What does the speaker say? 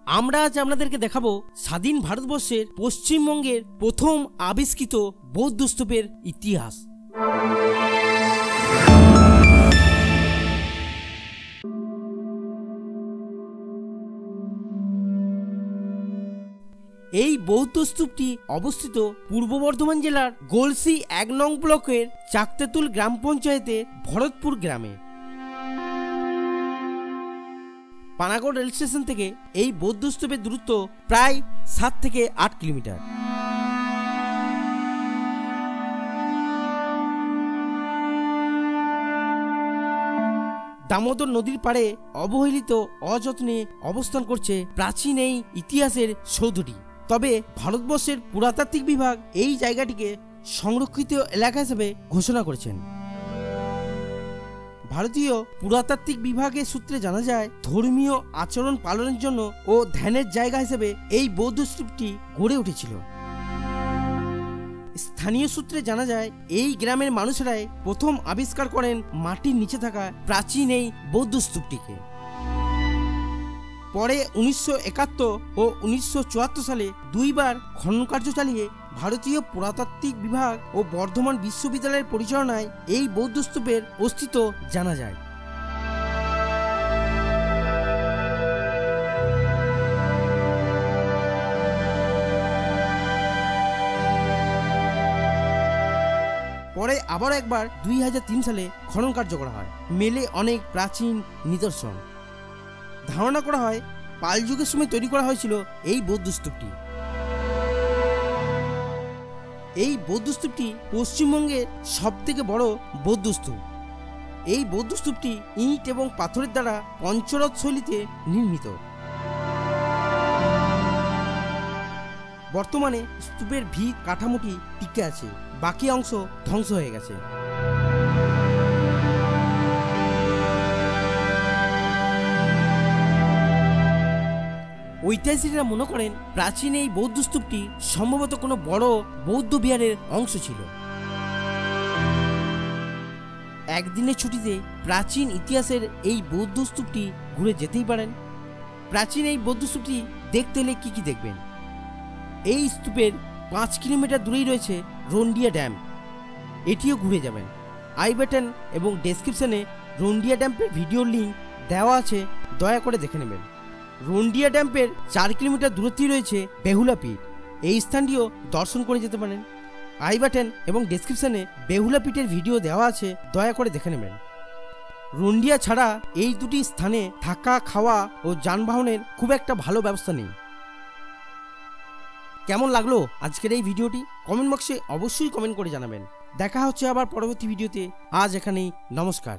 আমরা আজ আপনাদেরকে দেখাবো স্বাধীন ভারতবর্ষের পশ্চিমবঙ্গের প্রথম আবিষ্কৃত বৌদ্ধ স্তূপের ইতিহাস। এই বৌদ্ধ স্তূপটি অবস্থিত পূর্ব বর্ধমান জেলার গলসি ১ নং ব্লকের চাকতেতুল গ্রাম পঞ্চায়েতের ভরতপুর গ্রামে। পানাগড় রেল স্টেশন থেকে এই বৌদ্ধ স্তূপের দূরত্ব প্রায় ৭ থেকে ৮ কিলোমিটার। দামোদর নদীর পাড়ে অবহেলিত অযত্নে অবস্থান করছে প্রাচীন এই ইতিহাসের সৌধটি। তবে ভারতবর্ষের পুরাতাত্ত্বিক বিভাগ এই জায়গাটিকে সংরক্ষিত এলাকা হিসেবে ঘোষণা করেছেন। ভারতীয় পুরাতাত্ত্বিক বিভাগের সূত্রে জানা যায়, ধর্মীয় আচরণ পালনের জন্য ও ধ্যানের জায়গা হিসেবে এই বৌদ্ধ স্তূপটি গড়ে উঠেছিল। স্থানীয় সূত্রে জানা যায়, এই গ্রামের মানুষেরাই প্রথম আবিষ্কার করেন মাটির নিচে থাকা প্রাচীন এই বৌদ্ধ স্তূপটিকে। পরে ১৯৭১ ও ১৯৭৪ সালে দুইবার খনন কার্য চালিয়ে ভারতীয় পুরাতাত্ত্বিক বিভাগ ও বর্ধমান বিশ্ববিদ্যালয়ের পরিচালনায় এই বৌদ্ধ স্তূপের অস্তিত্ব জানা যায়। পরে আবার একবার ২০০৩ সালে খনন কার্য করা হয়। মেলে অনেক প্রাচীন নিদর্শন। ধারণা করা হয় পাল যুগের সময় তৈরি করা হয়েছিল এই বৌদ্ধ স্তূপটি। এই বৌদ্ধ স্তূপটি পশ্চিমবঙ্গের সবথেকে বড় বৌদ্ধ স্তূপ। এই বৌদ্ধ স্তূপটি ইট এবং পাথরের দ্বারা পঞ্চরথ শৈলীতে নির্মিত। বর্তমানে স্তূপের ভিত কাঠামোটি টিকে আছে, বাকি অংশ ধ্বংস হয়ে গেছে। ঐতিহাসিকরা মনে করেন প্রাচীন এই বৌদ্ধ স্তূপটি সম্ভবত কোনো বড় বৌদ্ধ বিহারের অংশ ছিল। একদিনের ছুটিতে প্রাচীন ইতিহাসের এই বৌদ্ধ স্তূপটি ঘুরে যেতেই পারেন। প্রাচীন এই বৌদ্ধ স্তূপটি দেখতে হলে কি দেখবেন? এই স্তূপের ৫ কিলোমিটার দূরেই রয়েছে রন্ডিয়া ড্যাম, এটিও ঘুরে যাবেন। আই বাটন এবং ডেসক্রিপশনে রন্ডিয়া ড্যামের ভিডিওর লিঙ্ক দেওয়া আছে, দয়া করে দেখে নেবেন। রন্ডিয়া ড্যামের ৪ কিলোমিটার দূরত্বেই রয়েছে বেহুলা পীঠ, এই স্থানটিও দর্শন করে যেতে পারেন। আই বাটন এবং ডেসক্রিপশনে বেহুলা পীঠের ভিডিও দেওয়া আছে, দয়া করে দেখে নেবেন। রন্ডিয়া ছাড়া এই দুটি স্থানে থাকা, খাওয়া ও যানবাহনের খুব একটা ভালো ব্যবস্থা নেই। কেমন লাগলো আজকের এই ভিডিওটি? কমেন্ট বক্সে অবশ্যই কমেন্ট করে জানাবেন। দেখা হচ্ছে আবার পরবর্তী ভিডিওতে। আজ এখানেই, নমস্কার।